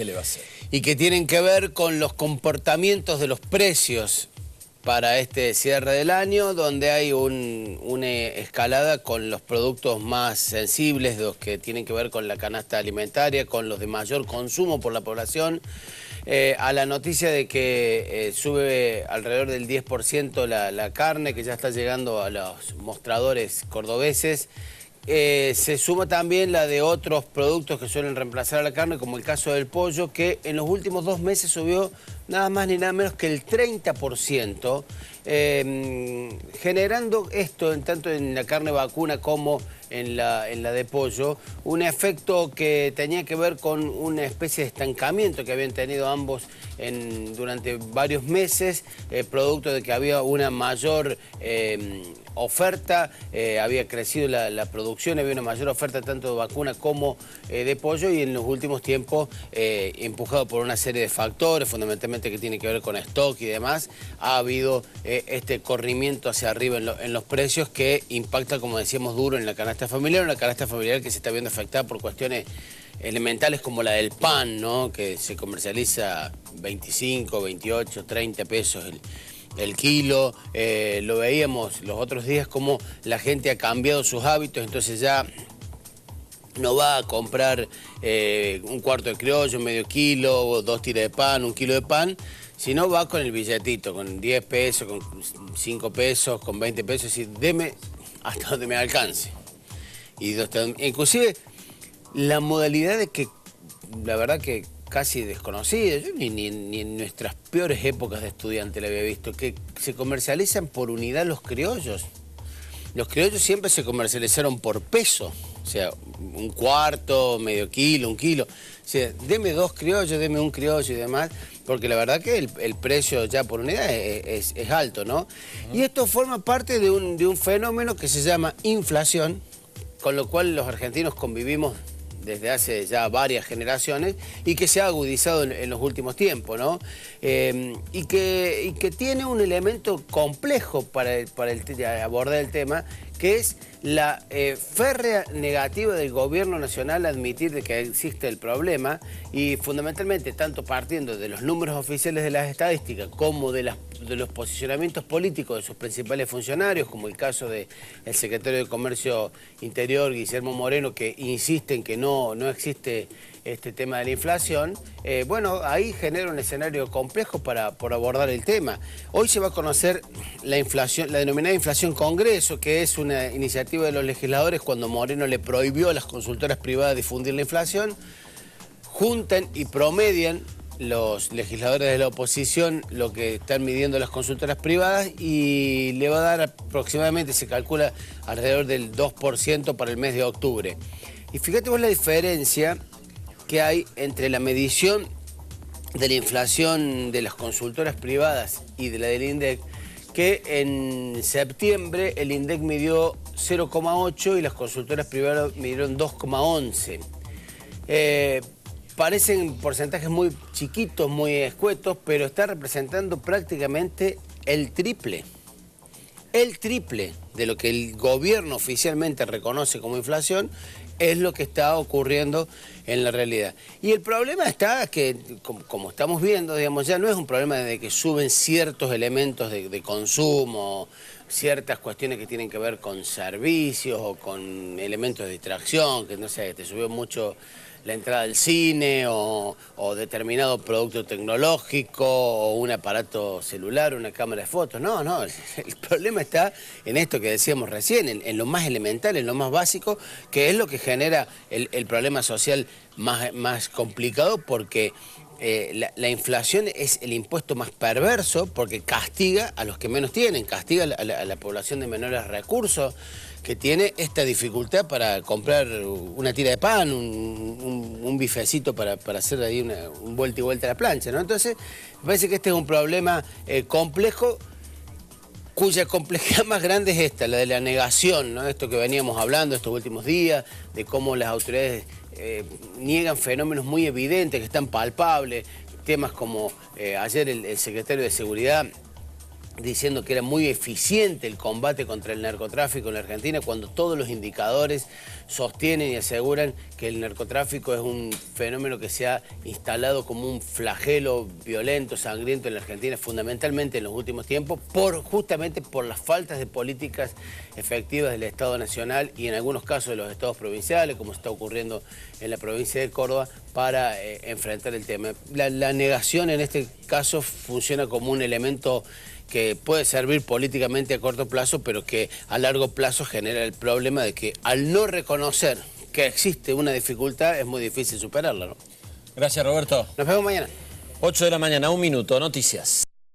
¿Qué le va a hacer? Y que tienen que ver con los comportamientos de los precios para este cierre del año, donde hay una escalada con los productos más sensibles, los que tienen que ver con la canasta alimentaria, con los de mayor consumo por la población, a la noticia de que sube alrededor del 10% la carne, que ya está llegando a los mostradores cordobeses. Se suma también la de otros productos que suelen reemplazar a la carne, como el caso del pollo, que en los últimos 2 meses subió nada más ni nada menos que el 30%, generando esto, tanto en la carne vacuna como en la de pollo, un efecto que tenía que ver con una especie de estancamiento que habían tenido ambos durante varios meses, producto de que había una mayor oferta, había crecido la producción, había una mayor oferta tanto de vacuna como de pollo, y en los últimos tiempos, empujado por una serie de factores, fundamentalmente que tiene que ver con stock y demás, ha habido este corrimiento hacia arriba en los precios que impacta, como decíamos, duro en la canasta familiar, una canasta familiar que se está viendo afectada por cuestiones elementales como la del pan, ¿no? Que se comercializa 25, 28, 30 pesos el kilo. Lo veíamos los otros días como la gente ha cambiado sus hábitos, entonces ya no va a comprar un cuarto de criollo, medio kilo, 2 tiras de pan, 1 kilo de pan, sino va con el billetito, con 10 pesos, con 5 pesos, con 20 pesos, y deme hasta donde me alcance. Y inclusive la modalidad de que, la verdad que casi desconocida, yo ni en nuestras peores épocas de estudiante la había visto, que se comercializan por unidad los criollos. Los criollos siempre se comercializaron por peso, o sea, un cuarto, medio kilo, 1 kilo. O sea, deme 2 criollos, deme 1 criollo y demás, porque la verdad que el precio ya por unidad es alto, ¿no? Y esto forma parte de un fenómeno que se llama inflación, con lo cual los argentinos convivimos desde hace ya varias generaciones y que se ha agudizado en los últimos tiempos, ¿no? Y que tiene un elemento complejo para abordar el tema, que es la férrea negativa del gobierno nacional a admitir de que existe el problema, y fundamentalmente tanto partiendo de los números oficiales de las estadísticas como de los posicionamientos políticos de sus principales funcionarios, como el caso del secretario de Comercio Interior, Guillermo Moreno, que insiste en que no existe este tema de la inflación. Bueno, ahí genera un escenario complejo por abordar el tema. Hoy se va a conocer la inflación, la denominada inflación Congreso, que es una iniciativa de los legisladores cuando Moreno le prohibió a las consultoras privadas difundir la inflación. Juntan y promedian los legisladores de la oposición lo que están midiendo las consultoras privadas, y le va a dar aproximadamente, se calcula, alrededor del 2% para el mes de octubre. Y fíjate vos la diferencia que hay entre la medición de la inflación de las consultoras privadas y de la del INDEC, que en septiembre el INDEC midió 0,8 y las consultoras privadas midieron 2,11. Parecen porcentajes muy chiquitos, muy escuetos, pero está representando prácticamente el triple de lo que el gobierno oficialmente reconoce como inflación, es lo que está ocurriendo en la realidad. Y el problema está que, como estamos viendo, digamos, ya no es un problema de que suben ciertos elementos de consumo, ciertas cuestiones que tienen que ver con servicios o con elementos de distracción, que no sé, te subió mucho la entrada al cine o determinado producto tecnológico o un aparato celular, una cámara de fotos. No, el problema está en esto que decíamos recién, en lo más elemental, en lo más básico, que es lo que genera el problema social más complicado, porque la inflación es el impuesto más perverso, porque castiga a los que menos tienen, castiga a la población de menores recursos, que tiene esta dificultad para comprar una tira de pan, un bifecito para hacer ahí un vuelta y vuelta a la plancha, ¿no? Entonces, me parece que este es un problema complejo, cuya complejidad más grande es esta, la de la negación, ¿no? Esto que veníamos hablando estos últimos días, de cómo las autoridades niegan fenómenos muy evidentes, que están palpables, temas como ayer el secretario de Seguridad diciendo que era muy eficiente el combate contra el narcotráfico en la Argentina, cuando todos los indicadores sostienen y aseguran que el narcotráfico es un fenómeno que se ha instalado como un flagelo violento, sangriento en la Argentina, fundamentalmente en los últimos tiempos, justamente por las faltas de políticas efectivas del Estado Nacional y en algunos casos de los estados provinciales, como está ocurriendo en la provincia de Córdoba, para enfrentar el tema. La negación en este caso funciona como un elemento que puede servir políticamente a corto plazo, pero que a largo plazo genera el problema de que al no reconocer que existe una dificultad es muy difícil superarla, ¿no? Gracias, Roberto. Nos vemos mañana. 8 de la mañana, 1 minuto, noticias.